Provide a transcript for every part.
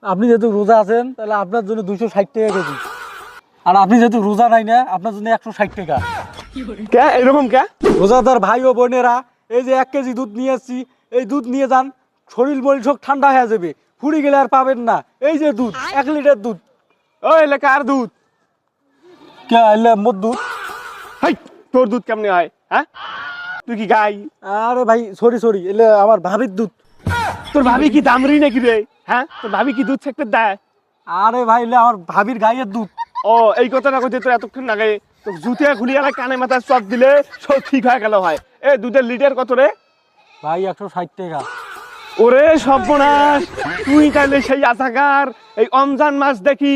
আপনি যেহেতু রোজা আছেন তাহলে আপনার জন্য 260 টাকা কেজি, আর আপনি যেহেতু রোজা নাই না আপনার জন্য 160 টাকা। কে এরকম কে? রোজাদার ভাই ও বোনেরা, এই যে 1 কেজি দুধ নিয়ে এসেছি, এই দুধ নিয়ে যান, শরীর মরিল সব ঠান্ডা হয়ে যাবে, ফুরি গেলে আর পাবেন না। এই যে দুধ 1 লিটার দুধ। ওই এলাকা আর দুধ? কে এলে মোর দুধ? হাই, তোর দুধ কেমনে হয়? হ্যাঁ, তুই কি গাই? আরে ভাই সরি এলে আমার ভাবির দুধ। তোর ভাবি কি দামরি নাকি রে? হ্যাঁ, তোর ভাবি কি দুধ সেক্টর দেয়? আরে ভাই এলে আমার ভাবির গায়ের দুধ। ও, এই কথাটা কইতে তোর এতক্ষণ লাগে? তোর জুতিয়া খুলি এলা কানে মাথায় চট দিলে সব ঠিক হয়ে গেল হয়। এ দুধের লিটার কত রে? ভাই 160 টাকা। ওরে সর্বনাশ, তুই তাইলে সেই আজাগার এই রমজান মাস দেখি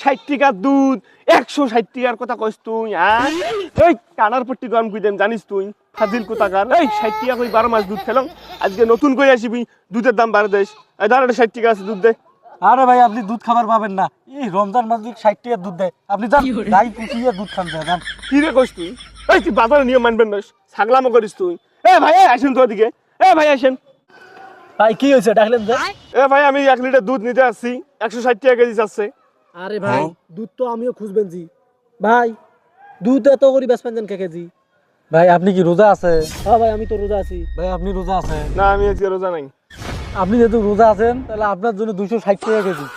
60 টাকার দুধ 160 টাকার কথা কইস তুই? হ্যাঁ, এই কানার পট্টি গরম কই দেন জানিস তুই? ফাজিল কোথাকার। এই 60 টাকা কই 12 মাস দুধ খেলাম, আজকে নতুন কই আসিবি দুধের দাম বাড়ে দেশ। এই ধর 60 টাকা আছে দুধ দে। আরে ভাই আপনি দুধ খাবার পাবেন না, এই রমজান মাস 60 টাকার দুধ দেয়, আপনি যান গাই পুষিয়ে দুধ খান যান। কি রে কইস তুই? এই তুই বাজারে নিয়ম মানবেন না, ছাগলামো করিস তুই। এ ভাই আসেন তো ওদিকে, এ ভাই আসেন। ভাই কি হয়েছে ডাকলেন যে? এ ভাই আমি 1 লিটার দুধ নিতে আসছি, 160 টাকা কেজি যাচ্ছে। আরে ভাই দুধ তো আমিও খুঁজবেন জি ভাই, দুধ এত করে বেচবেন কে কেজি? ভাই আপনি কি রোজা আছে? হ্যাঁ ভাই আমি তো রোজা আছি। ভাই আপনি রোজা আছেন? না, আমি আজকে রোজা নাই। আপনি যেহেতু রোজা আছেন তাহলে আপনার জন্য 260 টাকা কেজি,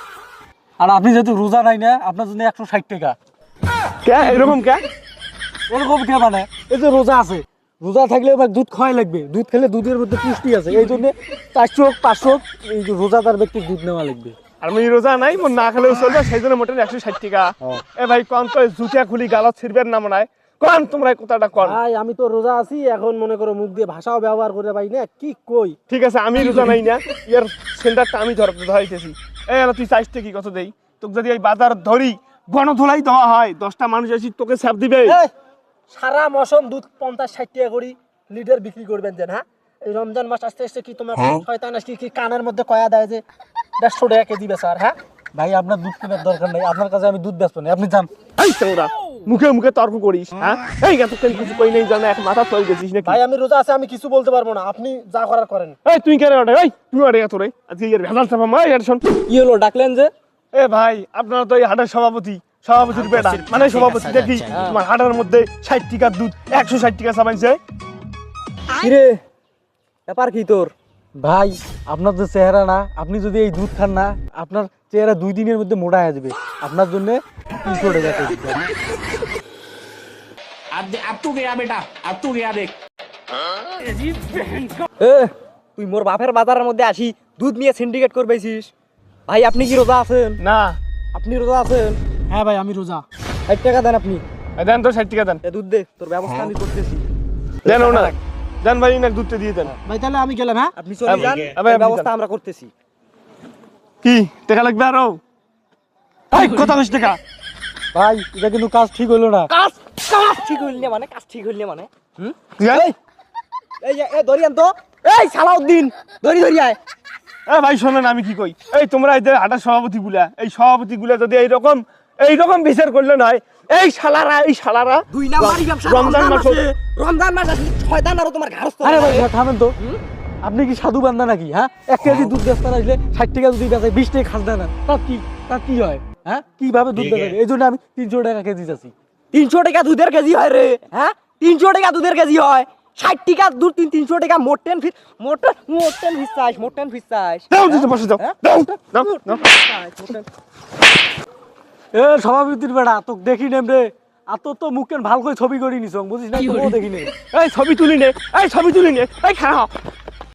আর আপনি যেহেতু রোজা নাই না আপনার জন্য 160 টাকা। কে এরকম কে? এরকম কে মানে? এই যে রোজা আছে, রোজা থাকলে আমার দুধ খাওয়াই লাগবে, দুধ খেলে দুধের মধ্যে পুষ্টি আছে, এই জন্য 400 500 এই যে রোজাদার ব্যক্তির দুধ নেওয়া লাগবে। আর আমি রোজা নাই, মোর না খেলেও চলবে, সেই জন্য মোটে 160 টাকা। এ ভাই কোন তো জুতিয়া খুলি গালত ছিড়বেন না মনে হয়, কোন তোমরা এই কথাটা কোন? ভাই আমি তো রোজা আছি, এখন মনে করো মুখ দিয়ে ভাষাও ব্যবহার করে ভাই না কি কই। ঠিক আছে, আমি রোজা নাই না, ইয়ার সেন্টারটা আমি ধরাইতেছি। এই এলা তুই 60 টাকা কি কত দেই? তোকে যদি এই বাজার ধরি গণধোলাই দেওয়া হয়, 10টা মানুষ এসে তোকে ছাপ দিবে। সারা মৌসুম দুধ 50-60 টাকা করে লিটার বিক্রি করবেন যেন, হ্যাঁ এই রমজান মাস আসতে আসতে কি তোমার শয়তান আসছে কি কানের মধ্যে কয়া দেয় যে 150 টাকা কেজি বেচার? হ্যাঁ ভাই আপনার দুধ কেনার দরকার নেই, আপনার কাছে আমি দুধ বেচবো না, আপনি যান। এই তোরা মুখে মুখে তর্ক করিস? হ্যাঁ, এই এতক্ষণ কিছু কই নাই জানা, এক মাথা চল গেছিস নাকি? ভাই আমি রোজা আছে, আমি কিছু বলতে পারবো না, আপনি যা করার করেন। এই তুই কেন ওঠে? এই তুই ওঠে এত রে, আজকে ইয়ার ভেজাল চাপা মা ইয়ার শোন। কি হলো ডাকলেন যে? এ ভাই আপনারা তো এই হাটের সভাপতির বেটা, মানে সভাপতি দেখি তোমার হাটের মধ্যে 60 টাকার দুধ 160 টাকা চাপাইছে। কিরে ব্যাপার কি তোর? ভাই আপনার যে চেহারা না, আপনি যদি এই দুধ খান না আপনার চেহারা 2 দিনের মধ্যে মোটা হয়ে যাবে, আপনার জন্য 300 টাকা কেজি। अब तू गया बेटा, अब तू गया देख। এ তুই মোর বাপের বাজারের মধ্যে আসি দুধ নিয়ে সিন্ডিকেট করবেছিস? ভাই আপনি কি রোজা আছেন? না, আপনি রোজা আছেন? হ্যাঁ ভাই আমি রোজা। 60 টাকা দেন আপনি। এই দেন তো 60 টাকা দেন। এ দুধ দে, তোর ব্যবস্থা আমি করতেছি। দেন না, দেন ভাই না দুধটা দিয়ে দেন। ভাই তাহলে আমি গেলাম। হ্যাঁ আপনি চলে যান, আবার এর আপনি ব্যবস্থা যান। আমরা করতেছি। কি টাকা লাগবে আরো? এই কত 20 টাকা? ভাই এটা কিন্তু কাজ ঠিক হলো না। কাজ কাজ ঠিক হইল না মানে? কাজ ঠিক হইল না মানে? ঠিক আছে? এই যে এ দরিয়ান তো, এই সালাউদ্দিন ধরি আয়। এ ভাই শোনেন আমি কি কই, এই তোমরা এই যে হাটের সভাপতিগুলা যদি এইরকম বিচার করলে নয়, এই শালারা 2 নাম্বারই ব্যবসা। রমজান মাস রমজান মাস আসলে শয়তান আর তোমার ঘাড়স্থ। আরে ভাই থামেন তো, আপনি কি সাধু বান্দা নাকি? হ্যাঁ 1 কেজি দুধ বেচতে আসলে 60 টাকা যদি বেচে 20 টাকা খাস দেয় না, তা কি হয়? হ্যাঁ কিভাবে দুধ বেচে? এই জন্য আমি 300 টাকা কেজি চাচ্ছি। 300 টাকা দুধের কেজি হয় রে? হ্যাঁ 300 টাকা দুধের কেজি হয়? 60 টাকা দুধ 300 টাকা মোটেন ফিস চাইস। দাও দিতে বসে যাও, দাও দাও দাও। এ সভাপতির বেড়া তোকে দেখি নেম রে, আর তোর তো মুখেন ভাল করে ছবি করে নিছ বুঝিস না, তোকেও দেখি নে। এই ছবি তুলি নে, এই খারাপ